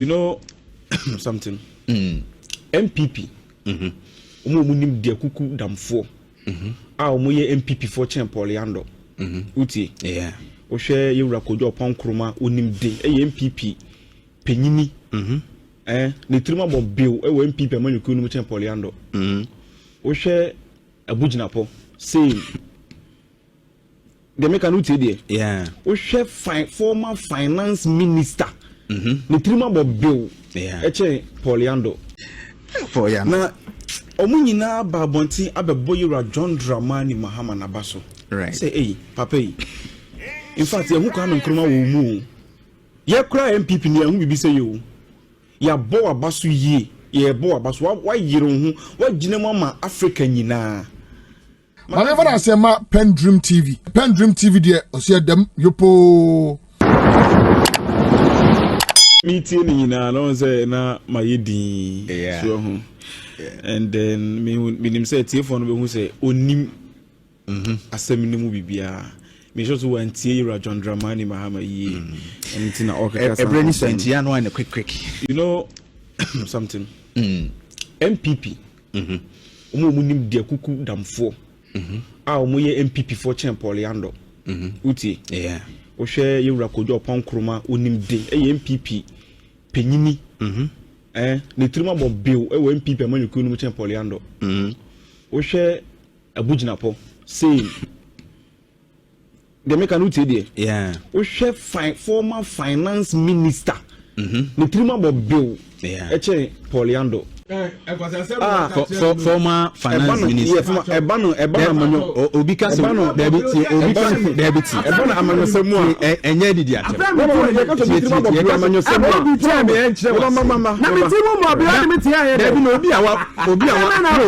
You know something? NPP. Umunim de kuku damfo. Umuye NPP for Poliando. Uti. Yeah. Oshe yura kojo Nkruma unim de. NPP. Penyini. Nkruma bo bill. NPP amani kunu muchen Poliando. Oshe abujinapo. Same. They make an uti there. Yeah. Oshe former finance minister. Nkruma bo bill. Yeah. Eche Poliando. For ya. Na omunyina babonti abeboyira John Dramani Mahama nabaso. Right. Say hey, papa. In fact, ya Kwame Nkruma wo mu. Ye kra NPP ni ehun bibi say yo. Ya bo abaso ye. Ye bo abaso wa yire hu. Wa gine mu ma Africa nyina. Whenever I say ma PENDREAM TV. PENDREAM TV there, o see them yopo. Meeting nyina no say na mayedi. Yeah. So hu. And then me nim say telephone be hu say onim asem ni mu bibia. Me sure to wan tie John Dramani Mahama ye. Anything na okaka. Every sentia no and quick. You know something? NPP. Umunim de kuku damfo. Umuye NPP for Poliando. Uti. Yeah. Oshe yura kojo Nkruma unim de. NPP. Penyini. Nkruma bo bill. NPP amani kunu muchen Poliando. Oshe abujinapo. Same. They make an uti there. Yeah. Oshe former finance minister. Nkruma bo bill. Yeah. Eche Poliando. Former finance minister. Ebano manyo Obika so debiti ebano amanyo semu enye didi ate.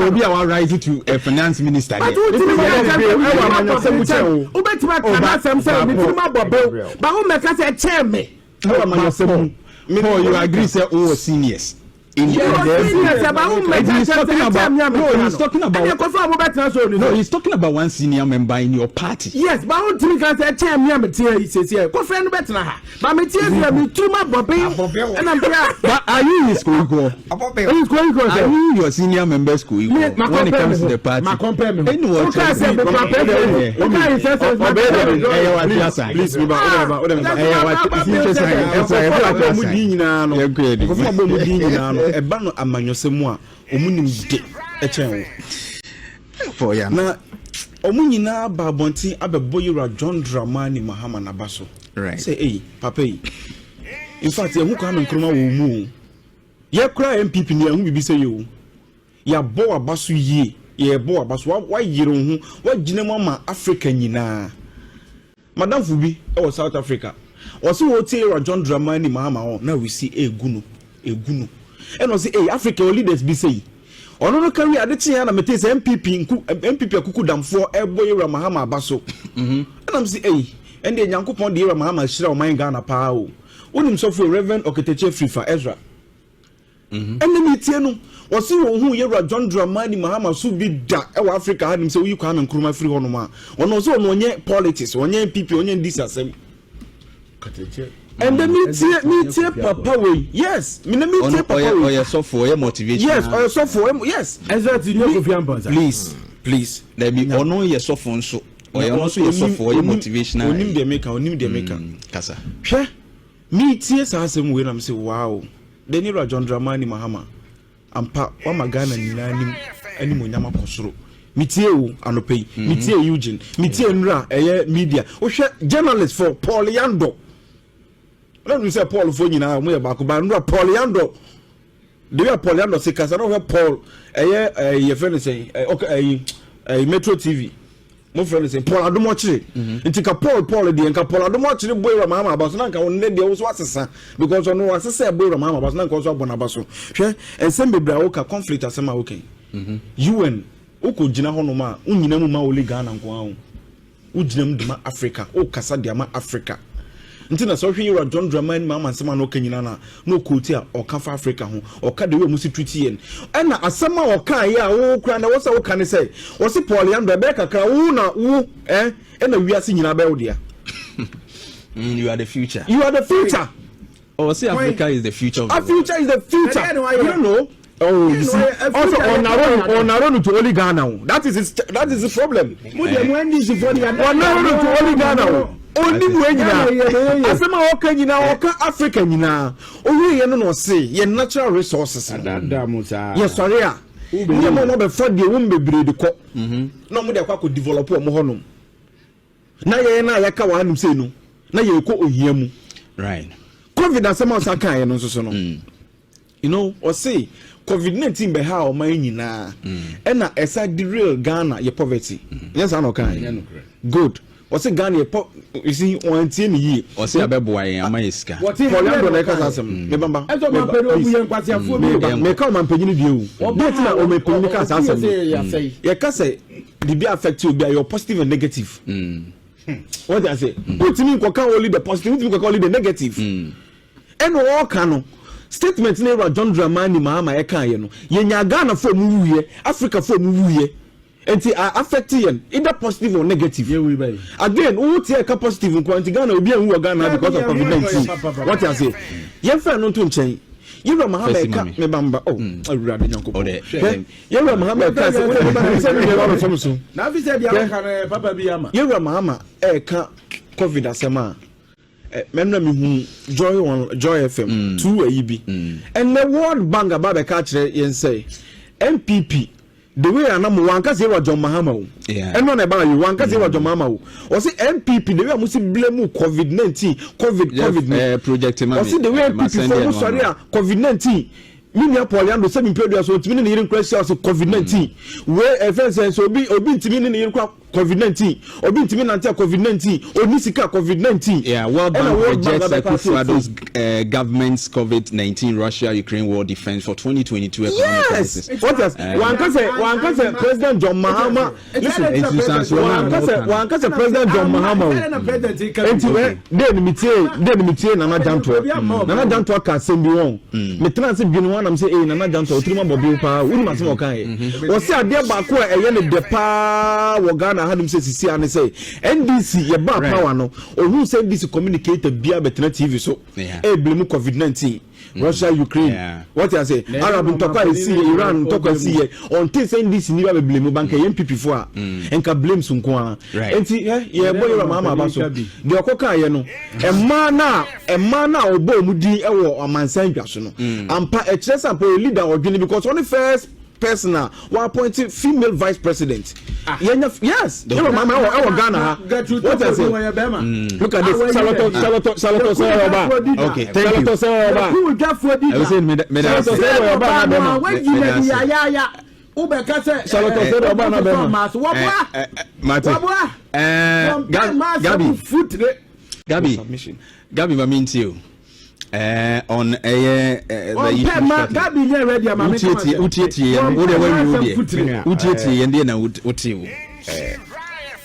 Obi awa rise to a finance minister. Paul, you agree say all seniors. He's talking about one senior member in your party. Yes, but I don't can say chairman he says here. Go friend better na. But me too much Bobby. And I'm but are you in school equal? Are you your senior member school equal when it comes to the party? Nyosemu a omunim de echen for ya na omunyina babonti abeboyira John Dramani Mahama nabaso. Right. Say hey, papa. In fact, ya Kwame Nkruma wo mu. Ye kra NPP ni ehun bibi say yo. Ya bo abaso ye. Ye bo abaso wa yire hu. Wa gine mu ma Africa nyina. Madam Fubi e South Africa. Osi wo tie John Dramani Mahama on. Now we see egunu. And was say, hey, Africa leaders be say. Ono no carry adechi na mete say MPP akuku damfo eboy Mahama baso. And I'm say, hey, and the Nyankopon de Mahama shira o man Ghana pa o. Onim so for Reverend Oketeche free for Ezra. And then me tie no, was see won hu yera John Dramani Mahama so bi da e wa Africa hanim say you Kwame Nkruma free hono ma. Ono so no nye politics, onye MPP, onye disasem. Oketeche. And then me tie papa way. Yes, me tie papa way. Oh, yeah, so for your motivation. Yes, or so for yes. Please. There be ono ye so for so. Or you also ye so for your motivation. Onim de maker. Kasa. Hwe. Me tie sa asem we na me say wow. Deni John Dramani Mahama. Ampa wa magana nyina anim onyama kosoro. Me tie o anopai. Me tie Eugene. Me tie Nra media. O hwe journalist for Poliando. Let me say Paul for nyina mo ye ba ko ba Nra Poliando. The way Poliando say kasa no Paul ye friend say okay Metro TV. Mo friend say Paul adomochire. Ntika Paul de nka Paul adomochire boy Mahama abaso na nka won de wo so asesa because ono asesa boy Mahama abaso na nka wo so abona abaso. Hwe ensem bebra wo ka conflict asema okay. UN uko gina hono ma unyina mu ma oli Ghana nko awo. Ugina mu dema Africa, o kasa de ama Africa. Ntina so hwe yira John Dramani Mahama nsema no kanyina na no koti a o ka fa Africa ho o ka de we musi treaty yen na asema o ka ya wo kra na wo sa wo ka ne say wo se Poliando be kakra wo na wo na wiase nyina be wo dia You are the future. You are the future. Oh, see, Africa is the future. Our future is the future. You don't know. Oh, you see, also on our own to only Ghana. That is the problem. On our own to only Ghana. Only when you as a African, you know, only you know, say your natural resources. Yes, sorry. You know, before the womb be breed. No more could develop a mohonum. Now, you can't say no. Now you go here. Right. COVID as a mouse, I can't. You know, or say COVID-19 be how my nyina. And as I the real Ghana, your poverty. Yes, I know kind. Good. Or say Ghana, you see, 1 year. Or say a baby, I'm a ska. What is remember? I don't know. Make come and pay you. Or better, or make Ponycas answer. You can say, the be affect you by your positive and negative. What I say? Put me only the positive, you can call it the negative. And all canon. Statement never John Dramani Mahama eka ye no ye nya Ghana for mu wiye Africa for mu wiye enti affect yen either positive or negative again who tie ka positive nko enti Ghana obi anwu Ghana because of COVID-19 what you say ye fa no to nchen ye Mahama eka me bamba awurade nyanko ye Mahama eka se we ba se me ba so so na fi se dia ka papa bi ama ye Mahama eka COVID asema memna me hu joy FM 2 ayibi and the World Bank about the catch yen say NPP the way anam wan ka say wa John Mahama and no about you wan ka say wa John Mahama o say NPP the way amusi blame COVID-19 COVID project o say the way NPP for sorry COVID-19 mini apoliando say me produce so timi ne yin question so COVID-19 where FNS so obi timi ne yin COVID-19 obi ntimi nante COVID-19 oni sika COVID-19 World Bank projects those governments COVID-19 Russia Ukraine war defense for 2022 economic crisis. What else one can say President John Mahama listen one can say President John Mahama then me tie Nana Janto ka sembi won me trans bi no am say Nana Janto otrima bobi pa woni ma sem okan e o say ade ba ko eye ne de pa wo Ghana had him say NDC ye ba power no or who said this communicated via better TV so blame COVID-19 Russia Ukraine what I say Arab ntokwa see Iran ntokwa see on things NDC ni ba blame bank NPP for and can blame sunko enti ye boy Mahama ba so de okoka ye no e ma na obo mu din e wo amansan dwa so no ampa e kire sample leader odwini because only first personal one appointed female vice president. Yes, Mama, our Ghana. What I say? Look at this. Salato Saraba. Okay, thank you. I was saying, Salato Saraba. Gabi, I mean to you. On a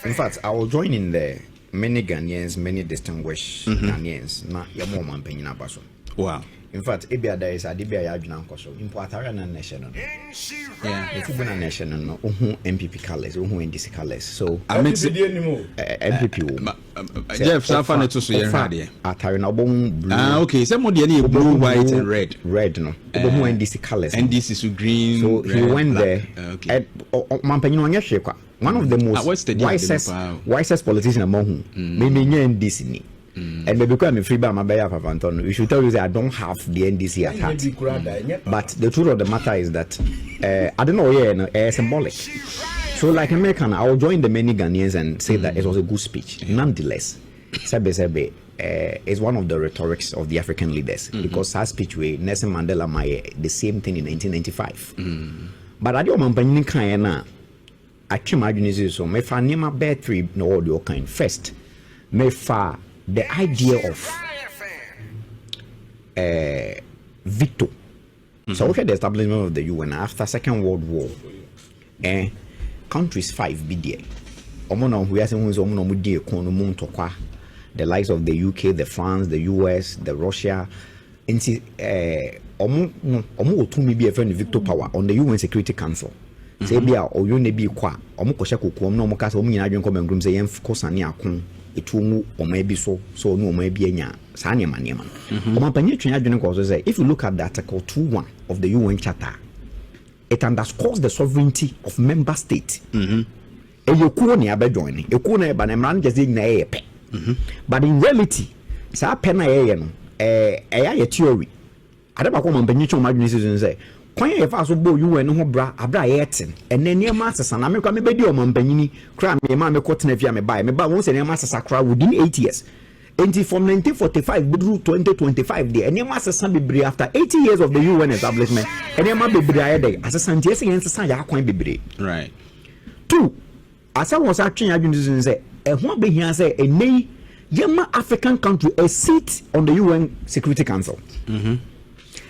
in fact, I will join in there. Many Ghanaians, many distinguished Ghanaians, not your mom and Penina Basso. Wow. In fact, Ibia there is a Dibia Yajna Koso, Importarian and National. If you've been a national, MPP colors, NDC colors. So, I mean, MPP. Jeff Safan to see Atarina okay, somebody blue, white, and red. Red, no. NDC colors. NDC is green. So, he went there. One of the most wisest politicians among whom, maybe NDC. And because I'm free by my bay of Anton, we should tell you that I don't have the NDC at heart. But the truth of the matter is that I don't know, symbolic. So, like American, I will join the many Ghanaians and say that it was a good speech. Nonetheless, Sebe is one of the rhetorics of the African leaders because that speech way Nelson Mandela the same thing in 1995. But I don't remember I came out so me fa nima bear three no audio kind first me fa the idea of veto. So look at the establishment of the UN after Second World War. Countries 5 be there. The likes of the UK, the France, the US, the Russia. And see, omo to me be a friend veto power on the UN Security Council. Say be or you ne be qua, omo kosha kuku, no mokasa, omina come and groom say, Kosani akun. etumu o maybe so no maybe enya sa niema niema no omapanye twenya dwene ko so say if you look at the article 21 of the UN Charter, it underscores the sovereignty of member state. Eyokuo ne abejoin ekuo na eba na mran jese nyina yepe but in reality sa pen na ye no eya ye theory adaba ko mampanyi choma dwene season say kwan ye fa so bo UN ho bra abra yetin ene niema asesa na me kwa me bedi o mampanyini kra me ma me kotena fia me ba won se niema asesa kra within 8 years. And from 1945 through 2025 there niema asesa bebre after 80 years of the UN establishment niema bebre ayede asesa ntie se yensa ya kwan bebre. Right. 2 asa was actually adwene say ho abehia say enei yema African country a seat on the UN Security Council.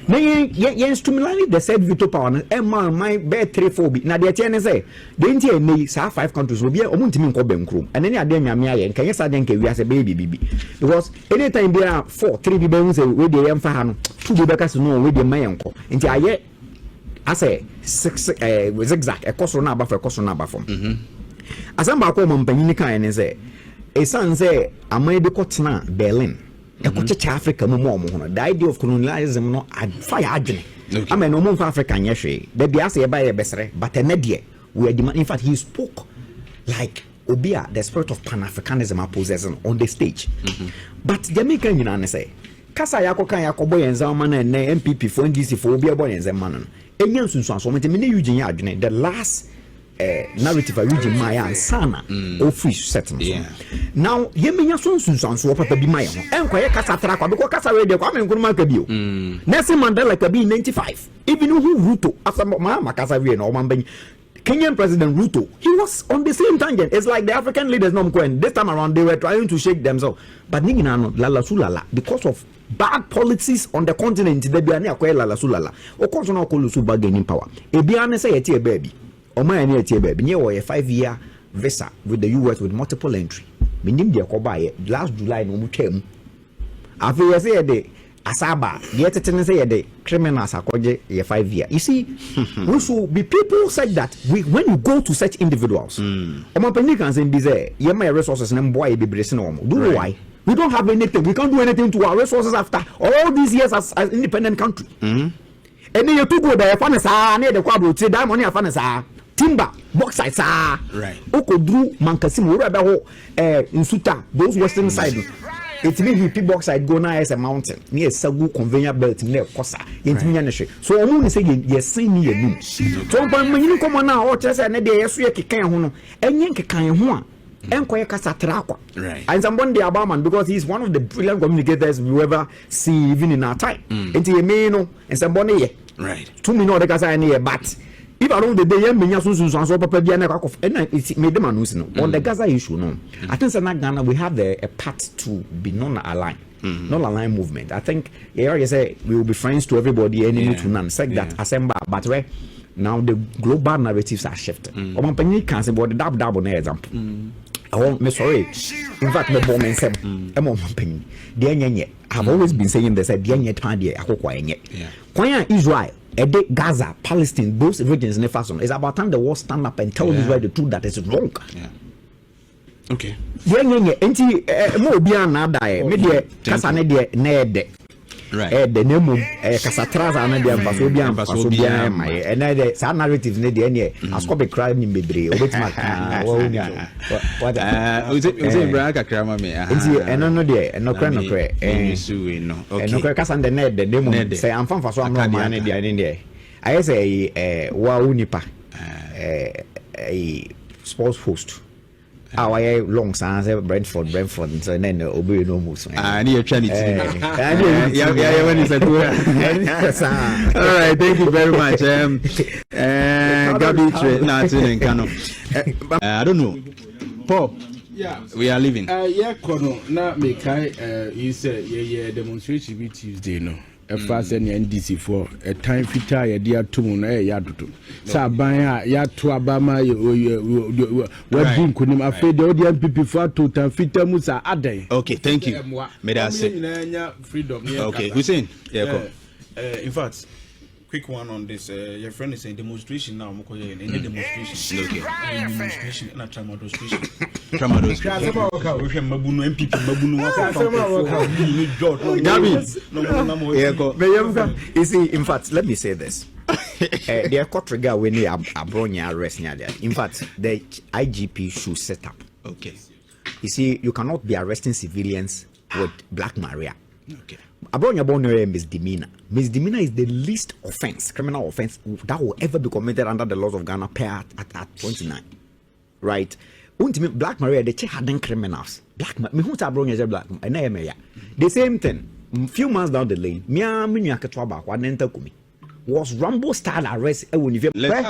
Na yen stimulate the said veto power na my be 3-4 bi na de tie say de nti enei sa 5 countries obi omuntimi nko benkrom ene ne ade nyame aye nkan yesa de nka wiase be bibi because anytime be 4-3 bi be say we de yem fa ha no 2 bi be kase no we de mayenko nti aye ase 6 zigzag ekosoro na abafa ekosoro na abafom asamba ko mampanyini kan ne say esan say amai be kotena Berlin ekochecha Africa mo hono the idea of colonialism no fire agene amen no mo Africa nyehwe the bia say ba ye besere but ene de we demand. In fact, he spoke like obia the spirit of Pan-Africanism possessing on the stage. But the American you say kasa yako kan yakobo yenza mana na NPP for NDC for obia boy yenza mana enyan sunsun so mete me Eugene ya adwene the last narrative Eugene Maya and Sana free settlement. Now yemenya sunsun so papa bi Maya ho enkoye kasa tra kwa because kasa we de kwa Nkruma ka bio Nelson Mandela ka bi 95 even who Ruto after Mahama kasa we no man Kenyan President Ruto, he was on the same tangent. It's like the African leaders, this time around, they were trying to shake themselves. But because of bad policies on the continent, they be lala sulala. Of course, no kolusu bargaining power. Ebiane say a baby. Or my near baby. Near a 5-year visa with the US with multiple entry. Minim dia kobaye last July no mutem. After say a day. Asaba, yet say the criminals are called a 5 year. You see, we should be people said that when you go to such individuals, can say my resources and boy be bracing on. Do you know why? We don't have anything. We can't do anything to our resources after all these years as independent country. And then you to go there, fanasa, near the quabble, say that money a fanasa. Timber, bauxite, right? Oko drew Mankasimu, Insuta, those western side. It means we people bauxite go now as a mountain near Sagu conveyor belt near Kosa. So I'm only saying yes, see me a moon. So when you come on now, or just another day, yes, we can and yank can one. And Kasatrakwa. Right. And someone the Abaman because he's one of the brilliant communicators we ever see even in our time. Into a meno and somebody. Right. 2 minutes the Casa near but. If I don't the day so papa and it made them on the Gaza issue no. I think in Ghana we have a part to be non-aligned. Non-aligned movement. I think you say we will be friends to everybody, enemy to none. Say that assemble, but now the global narratives are shifting. Oman can say about the dab on example. I won't me sorry. In fact, me bomb and say, I've always been saying this. Israel. Gaza, Palestine, those regions in the fashion. It's about time the world stand up and tell Israel the truth that is wrong. Yeah. Okay. Mo bia na die. Me de kasa ne de na de. Right. The name Casatraza na de ambaso bia mai. And the sa narrative ne de ne asko be cry ni bebre. Obetima ka. What we say braka krama me. Enti no de no kra no kra. Okay. No kra kasa de ne de name say amfa so am no ma ne de ne. I say wa unipa. Sports host. Our long sans Brentford, and so then obey no moves. Near Trinity. All right, thank you very much. I don't know. Paul. Yeah, we are leaving. Kono na mekai you say demonstration be Tuesday no. First and NDC for a time fita ya dia tumu na ya dudu sa ban ya to abama we kunim afede odi NPP for to time fita musa adan. Okay, thank you. May I say freedom. Okay, Hussein. In fact, quick one on this. Your friend is saying demonstration now. Any demonstration. Okay. Demonstration and a demonstration. You see, in fact, let me say this. The court trigger when they are brought arrest near there. In fact, the IGP should set up. Okay. You see, you cannot be arresting civilians with Black Maria. Okay. Abronya misdemeanor. Misdemeanor is the least offense, criminal offense that will ever be committed under the laws of Ghana per at 29. Right? Black Maria, the check hardened criminals. Black Maria, Black Maria. The same thing. Few months down the lane, was Rambo style arrest. Let's wrap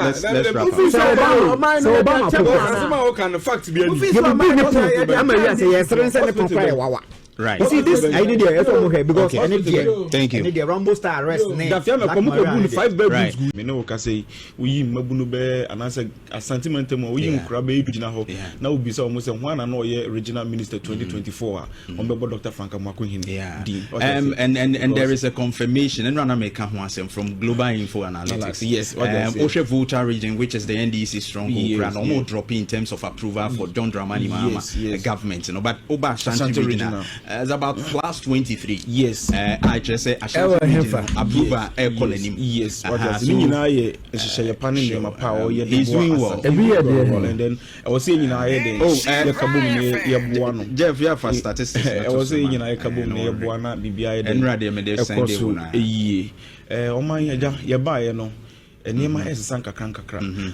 up. Right. You see this idea there because thank you. The Rambo style arrest. Right. Me no ka say we mabunu be anase a sentiment mo we nkura be gina ho na obi say almost one and all regional minister 2024 on be Dr. Frank Amakohini. And there is a confirmation and rana make asem from Global Info Analytics. Yes. Oshe Volta region, which is the NDC stronghold, no dropping in terms of approval for John Dramani Mahama government, but Oba Ashanti regional is about plus 23. Yes. I just say Ashanti regional approval colony. Yes. He's doing well. And then I was saying Jeff, you have for statistics. I was saying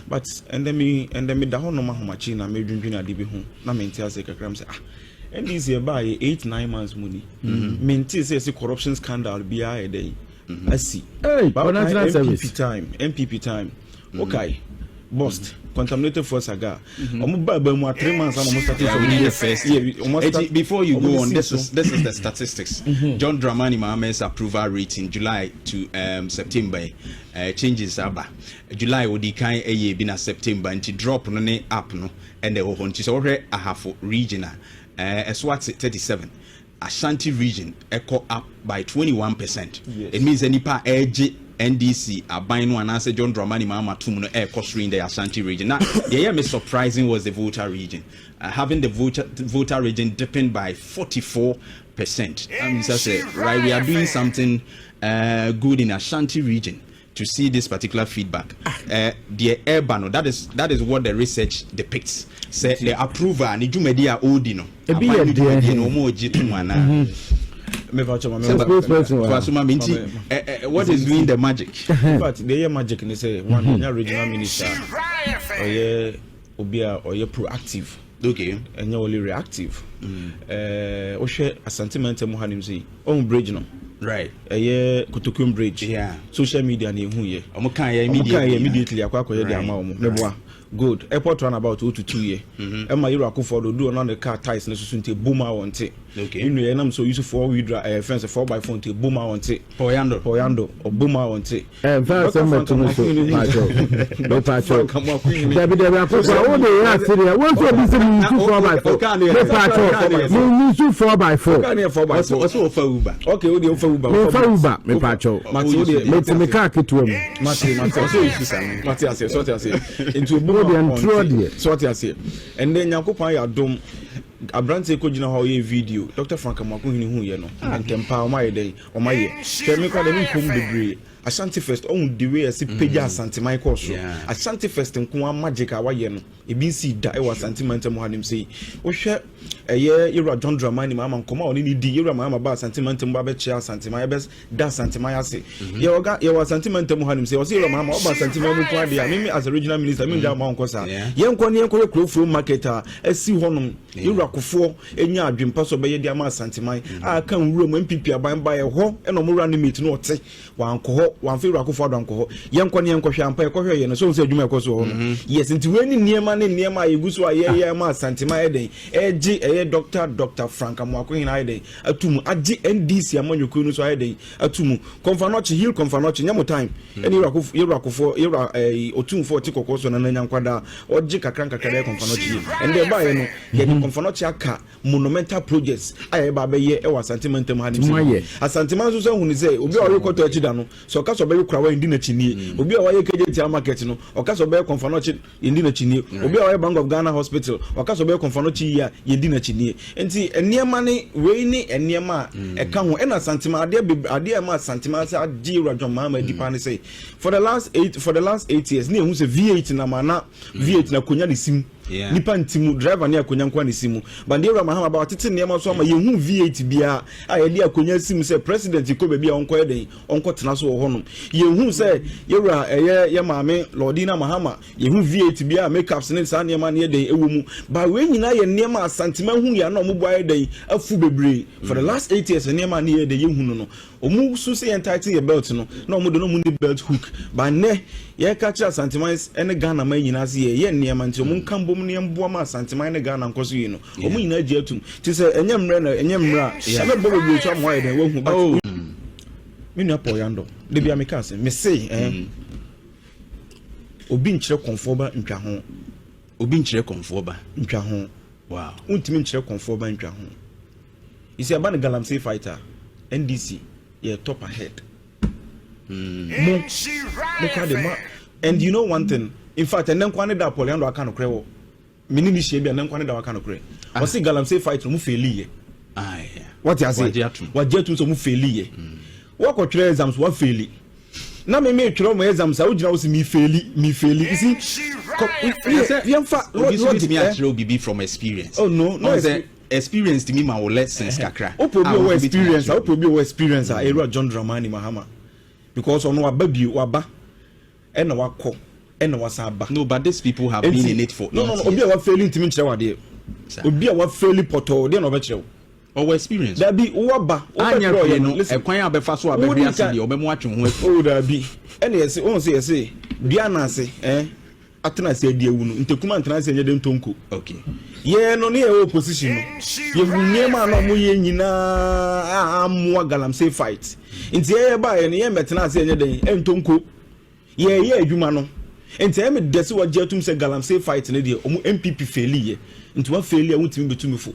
but and then me da ho no mahomachi na medwundwuna de bi ho na menti ase kakram say and this year by 8-9 months money menti say corruption scandal bi a dey asi but NPP time okay bust contaminated for saga mu 3 months and almost started from the first year. Before you go on, this is the statistics. John Dramani Mahama's approval rate in July to September changes aba July odi kan eye bi na September and drop no ne up no and the whole so a half regional Eswati 37 Ashanti region echo up by 21%. It means any pa edge NDC aban no anase John Dramani Mahama tum no air cost in the Ashanti region. Now the most surprising was the Volta region, having the Volta region dipping by 44%. I mean, right, we are doing something good in Ashanti region to see this particular feedback. The urban, that is what the research depicts. Say the approval ni jumedia odino. What is doing the magic? But the magic they say one regional minister or proactive. Okay. And you're only reactive. Oshe a sentiment muhanim say on bridge no. Right. Kutukum bridge. Yeah. Social media ni hu ye. Immediately akwa de ama omo. Meboa. Good. Airport run about 2 to 2 years. Emma you akufo do on the car ties na susunte boom out on okay. You know enam so use 4-wheel fence 4x4 te boom out on Poyando or boom out on first some to no pacho David akufo o dey serious want to be saying 4x4 also offer Uber. Okay, we dey offer Uber me pacho me car ketuo Mati so what say into boom so what I say and then yakopan ya dom abrante ko gina ho ye video Dr. Frank Amakohini hu ye no ntempa o maye dey o maye me kwa dem kom bebre Ashanti Fest on the way as peja Ashanti Michael so Ashanti Fest nko magic awaye no e bi si da e wa sentiment mo hanim sei o hwe Yura John Dramani Mahama nkoma oni ni di Yura Mahama ba sentiment mo ba be chia sentiment be da sentiment ase ye wa sentiment mo hanim sei o se Yura Mahama o ba sentiment mo kwa dia me as a regional minister me da ma nko sa ye nko ne nko crowfro market a asi honom Yura kofo enya adwempa so be ye dia ma sentiment a kan wura mo NPP aban ba ye ho e no mo run meet no ote wa nko ho wan fe Yura kofo adon ko ho ye nko ne nko hwe ampa e ko hwe ye no so se adwuma e ko so ho no yes nti we ni niema yeguso a ye ma sentiment eden eji Dr. Frank Amakohini aiden atum agi NDC amanyoko no so aiden atum konfanochi hill konfanochi nyamo time eni Yurakofo otumfo tikoko so na nyankwada ogi kakranka kare konfanochi and dey buy no ye ni konfanochi aka monumental projects aye ba be ye e wa sentimental hanim a sentiment so hunu say obi o rekoto achi da no so ɔka sɛ ɔbɛyɛ kurawa ndi n'akyinie obi a wɔyɛ KJT market no ɔka sɛ ɔbɛyɛ kɔnfanochi ndi n'akyinie obi a wɔyɛ Bank of Ghana hospital ɔka sɛ ɔbɛyɛ kɔnfanochi yi a yɛndi n'akyinie nti nneɛma ne wei ne nneɛma a ɛka ho ɛna santima adeɛ ma santima sɛ agye John Mahama dipa ne say for the last 8 years ne ehu sɛ V8 na mana V8 na konya ne sim nipa ntimu driver ne akonya nkwa ne simu but John Mahama ba tete nneɛma so ama yehu V8 bia a yɛde akonya sim sɛ president ko ba bia onkɔ yɛden onkɔ tena so wɔ hɔnom yehu sɛ yɛwura ɛyɛ yɛ maame Lordina Mahama yehu V8 bia makeups ne saa nneɛma ne yɛden ɛwɔ mu ba we nyina yɛ nneɛma asantima hu ya na ɔmo bɔ yɛden afu bebree for the last 8 years nneɛma ne yɛden yehu no ɔmo so sɛ entitle your belt no na ɔmo de no mu belt hook ba ne yɛ ka kyerɛ santimans ɛne Ghana ma nyina se yɛ nneɛma nti ɔmo nka mbom ne mboa ma santimans ne Ghana nkɔso yi no ɔmo nyina agye atum ti sɛ ɛnyɛ mmerɛ na ɛnyɛ mmerɛ ɛbɛ bɔ bebree twa mo ayɛ den wahu but me nua Paul Yando de bia me ka sɛ me say obi nkyerɛ konfo ba ntwa ho obi nkyerɛ konfo ba ntwa ho wow untimi nkyerɛ konfo ba ntwa ho isi aba ne Galamsey fighter NDC yeah top ahead mo ka de ma and you know one thing in fact and then kwane da Paul Yando aka no kre wo mini ni hye bia then kwane da aka no kre o say Galamsey fight no mu faili ye what you say wajetu so mu faili ye wo ko tire exams wa faili na me tire mo exams a wo gina wo si mi faili you see yemfa logic me atire obibi from experience oh no experience to me ma wo lessons kakra opo bi wo experience a era John Dramani Mahama because ono ababio waba ena wakọ ena wasaba no but these people have been in it for no obi a wa failing timi nkyerɛ wade obi a wa failing poto de na obekyerɛ o experience da bi waba anya hwe no ekwan abefa so ababia ase de obemu atwe ho afi o da bi ena yesi on say bia na ase atena se adi ewu no ntekuma atena se nye de ntonko okay ye no ne ye opposition no ye hunye ma na mo ye nyina amwa Galamsey fight nti ye ba ye ne ye metena se nye den entonko ye adwuma no nti ye me desi wa jatum se Galamsey fight ne de omu NPP faili ye nti wa faili a wutimi betumi fo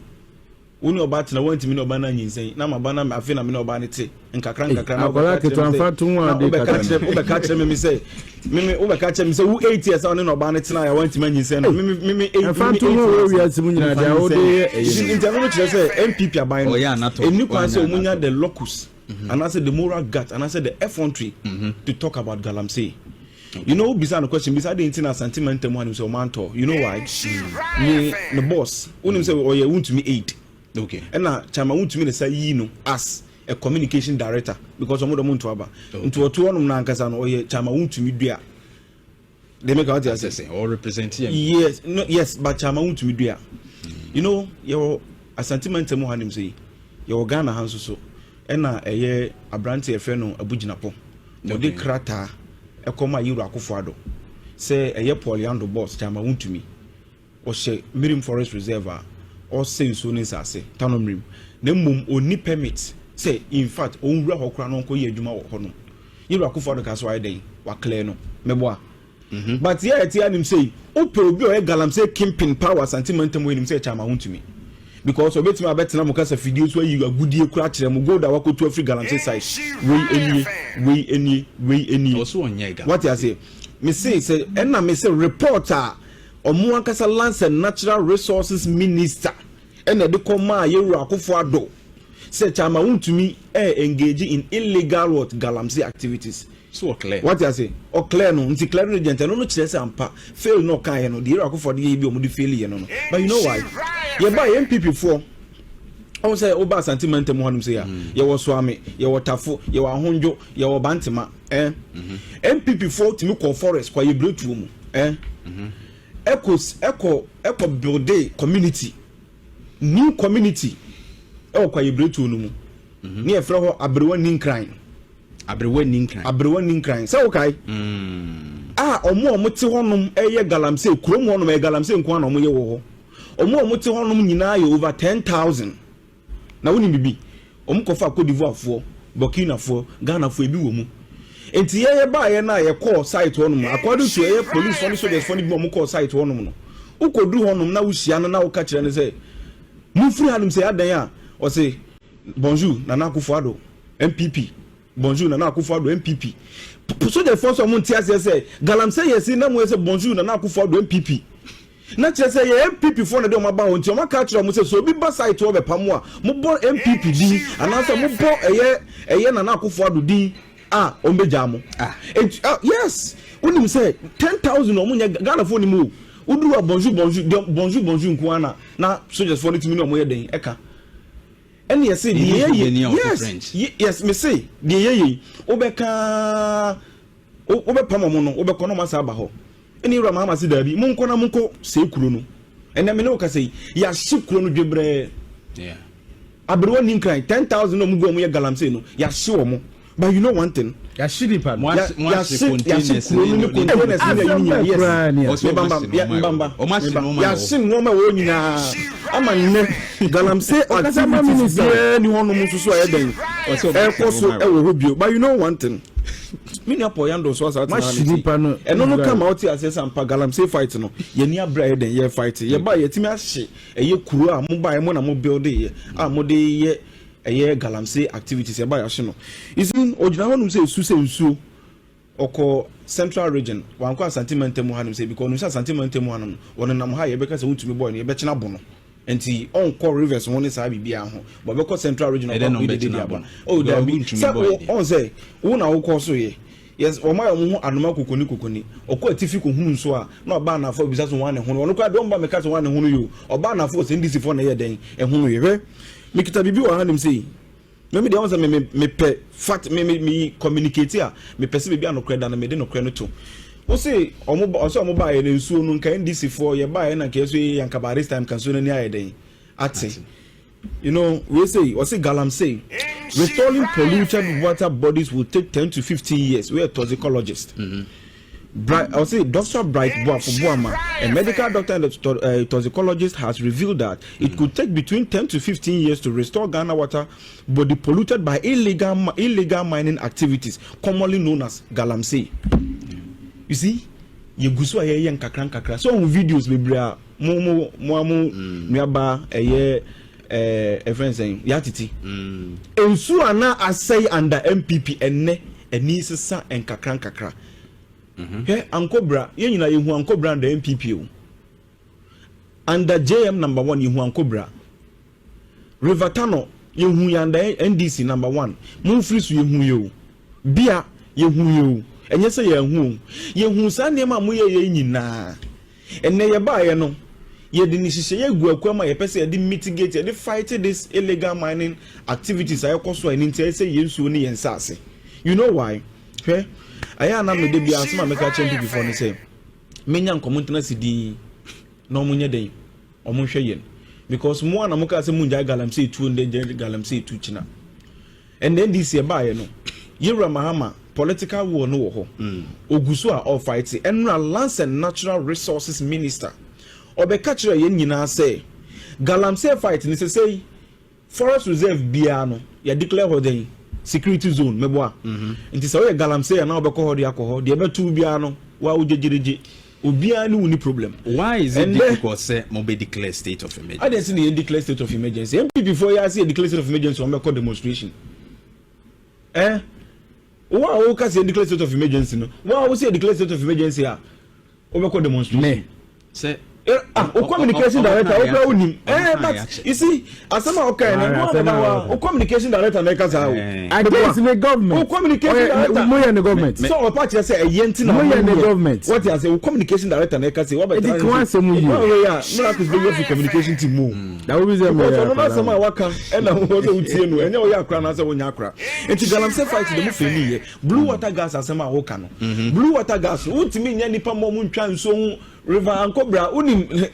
woni oba tena wantimi na oba na nyinsen na ma ba na afi na me na oba ne te nkakra na akola keto amfa tun wa de ka kyerɛ me say me ka kyerɛ me say wo 8 years on na oba ne tena ya wantimi nyinsen no me amfa tun wo wi asimu nyina dia wo de interview no kyerɛ say NPP aban no eni kwan say omunya the locus and I said the moral gut and I said the effrontery to talk about Galamsey. You know, beside the question, beside the internal sentimental one, so manto. You know why? Me, the boss, when say, oh, you want to me 8. Okay. And now, Chama want to me say, you know, as a communication director, because I'm not to aba. Into a 2 on Nankasan, or Chama want to me there. They make out as say, or representing. Yes, no, yes, but Chama want to me there. You know, you're a sentimental one, say, you're Ghana hands so. Ena eye abrante efe no abuginapo no de krata ekoma yiro akofado se eye Paul Yando boss chama wuntumi o she Mirim Forest Reserve or say so ne sase tanomrim na mum oni permit say in fact on wura hokra no nko ye adwuma wo ho no yiro akofado ka so ayden wa clear no meboa but here eti anim say o pe obi o Galamsey kimping power sentimental we nim say chama wuntumi because obetimi abetena mo kasa video so yi agudie kura kire mo go da wakoto afri Galamsey side we eni also onyega what you say me say na me say reporter omo ankasa lands and natural resources minister ena de koma yeru akofo ado say chama wuntumi engage in illegal what Galamsey activities so clear what you say o clear no nti clear agent no kire say ampa fail no kan no de yeru akofo de bi omo de fail ye no but you know why ye buy NPP for I say oba sentiment mo hanum say ya ye wo Swami ye wo Tafo ye wo Ahonjo ye wo Bantema NPP for timi call forest kwa ye breakthrough mu echo build community new community kwa ye breakthrough no mu ni e fra ho abrewa ninkran say okay omo te honum eye Galamsey kurom honum e Galamsey nko na omo ye wo ho omo te honum nyina ye over 10,000 na woni bibi omo kofa Cote d'Ivoire fo Burkina fo Ghana fo ebi wo mu enti ye ba ye na ye call site honum according to ye police for soldiers for ni omo call site honum no ukodu honum na wuhia no na wo ka kire ne say mu free hanum say adan a o say bonjour Nana Akufo-Addo NPP bonjour na Akufo-Addo MPP so the first one tia say galamsey yes na mo say bonjour na Akufo-Addo MPP na che say MPP for na de o ba on ti o maka kire mo say so bi ba site wo be pam a mo bo MPP din anasa mo bo eye na Akufo-Addo din o meja mo yes unim say 10,000 o mo nya Ghana for ni mo uduru bonjour nkuana na soldiers for it mi no mo ye den eka and yes say yes me say the ye obeka obepam mo no obekọ no masa aba ho eni wura Mahama si dabi mo nko na mo nko se kuro no ena me no ka say ya hye kuro no dwebre abrewo ni nkran 10,000 no mo go mo ye galamsey no ya hye wo mo. But you know one thing, ya shiri pa ya containers no wo nyina ama ne galamsey activities ni hono muso so ayeden e koso e wo hobio. But you know one thing, mini apo yando so asa ma shiri pa no e no come out access am pa galamsey fight no ye ni abra ayeden ye fight ye ba ye timi ahye e ye kuro a mo ba e mo na mo build ye a mo de ye eye galamsey activities eba ya no isin ojina honum say su say nsu oko central region wanko asantiment mu hanum say because no asantiment mu hanum won nam ha ye beka say untumi boy no ye bechina bono enti on call rivers won say bibia ho but beko central region of we dey abon oh there be on say wo na wo call so ye yes o ma mo anoma kokoni okọ atifi ko hun so a na oba na afọ bisa so wan ne ho no kwa don ba me ka so wan ne ho no yo oba na afọ say ndisi fo na ye den e ho no ye mikita bibi wa hanim say me dey answer me pe fact me communicate a me pese bibi anokre da na me dey nokre no to o say omo ba ye na nsuo no nka ndisi fo ye ba ye na ka so yanka ba this time kan so na ni aye den ati you know we say galamsey restoring polluted water bodies will take 10 to 15 years. We are toxicologist. I say Dr. Bright Boafo-Boama, a medical doctor and a toxicologist, has revealed that it could take between 10 to 15 years to restore Ghana water body polluted by illegal mining activities, commonly known as galamsey. You see, you go so aye nkakra. So on videos we bra mo nuaba aye friend saying yatiti. Ensu ana asay under MPP eni sesa nkakra. He ankobra ye nyina yehu ankobra under MPP o under JM number 1 yehu ankobra River Tano yehu under NDC number 1 Mumfri so yehu ye bia yehu ye enye se yehu sa nema mo ye nyina enne ye ba ye no ye de ni hihye ye gu akwa ma ye pese ye de mitigate ye de fight this illegal mining activities ayekoso ani ntia se yensuo ni yensase. You know why? Okay? Aya na me de bia asema meka champion before ni say menya nkomontena sidi no munye den omonhwe yen because mo ana muka say munja galamsey 2 nde galamsey 2 china and then this year buy no yewra Mahama political war no wo ho oguso a all fight enra lands and natural resources minister obeka kire yen nyina say galamsey fight ni say forest reserve bia no ya declare ho den security zone meboa nti say galamsey na obeko ho de akoho de betu bia no wa ujejereje obia ni woni problem. Why is it difficult say mo be declare state of emergency? I didn't see the declare state of emergency. MP before you see a declare state of emergency on make demonstration. Why o ka say declare state of emergency no? Why o say declare state of emergency a o make demonstration? Say communication director but you see asama okay na communication director na ka say against the government communication director mo the government so o party say yenti na mo the government what you say communication director na ka say what better can say mo you no could be communication team mo that will be them no asama waka e na wo say utie no enye wo ya akra na say wo nya akra enti galamsey fight dem fe ni ye blue water gas asama wo ka no blue water gas utimi nya nipa mo mu ntwa nso River Ankobra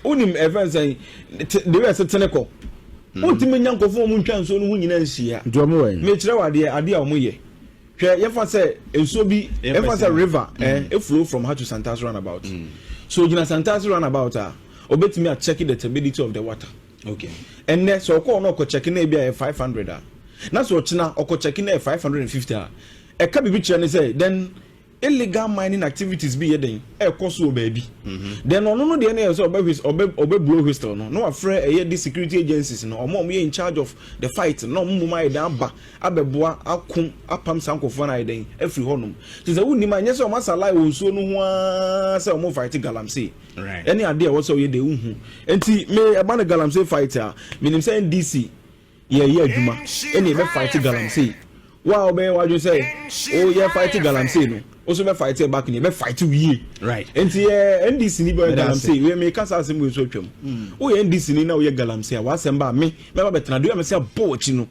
unim events say the way seteneko utimi nyankofo mu ntwa nso no hu nyina nhia ndomo wen me kire wade ade a mo ye hwe ye fa say enso bi e fa say river e flow from her to Santas roundabout so gina Santas roundabout obetimi a check the turbidity of the water okay and next so ko no ko check na bia 500 na so china oko check na 550 e ka bibi kire ne say then illegal mining activities be yeden e koso baby then no de na so obe blow whistle no afre the security agencies no omo in charge of the fight no mumma ida aba abeboa akum apam sankofo na iden afri honum ti say woni ma nyese o masala wo nsuo no ho say omo fight galamsey right any ade wo so ye de hu enti me eba na galamsey fighter minim say NDC ye adwuma eni be fight galamsey wa obe wa jo say o ye fight galamsey no also be fight back in be fight we right enti NDC ni be galamsey we me kasa asem we so twam o ye NDC ni na o ye galamsey wa asem ba me ba betena do me say bo chi no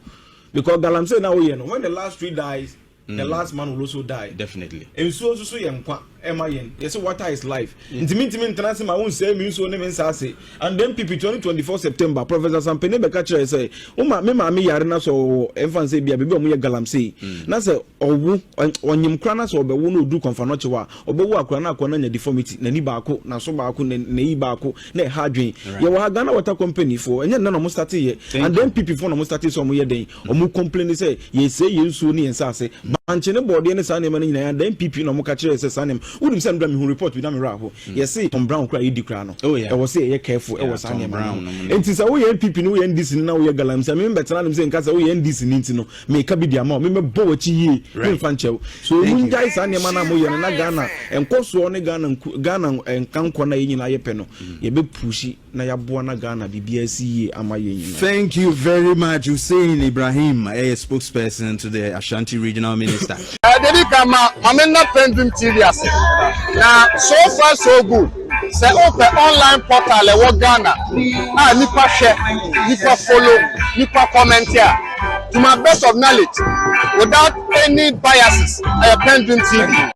because galamsey na o ye no when the last tree dies the last man will also die definitely and so ye nkwa ema yen yes water is life intimi international ma won say me so ne me say and then PP 2024 September Professor Sampene be catch say o ma me yare na so enfan say bia be o mo ye galamsey na say owu onyim kra na so obewu no du konfa no chewa obewu akra na akwa na nya deformity na ni baako na so baako na yi baako na ha dwen ye wa Ghana Water Company for enye na no mo start ye and then PP for no mo start so mo ye den o mo complain say ye say ye nsuo ni ensa say banche ne body ne sa ne ma na nyina then PP no mo catch say sanem wonim say ndra me hu report with am ra ho ye say Tom Brown kra yidi kra no e was say ye careful e was sanem Brown enti say wo ye NPP no ye NDC na wo ye galamsey me betena dem say nka say wo ye NDC ni nti no me ka bi dia ma me bo wachi yi me fan chew so mun jai sanem na mo ye na Ghana enkoso ne Ghana enkanko na ye nyina ye pe no ye be pushi na ya boa na Ghana bibia si yi ama ye nyina. Thank you very much Hussein Ibrahim, a spokesperson to the Ashanti Regional Minister. Dedi kama mamena PENDREAM TV ase. Na so far so good. Say open online portal e wo Ghana. Nipa share, nipa follow, nipa comment here. To my best of knowledge, without any biases, PENDREAM TV.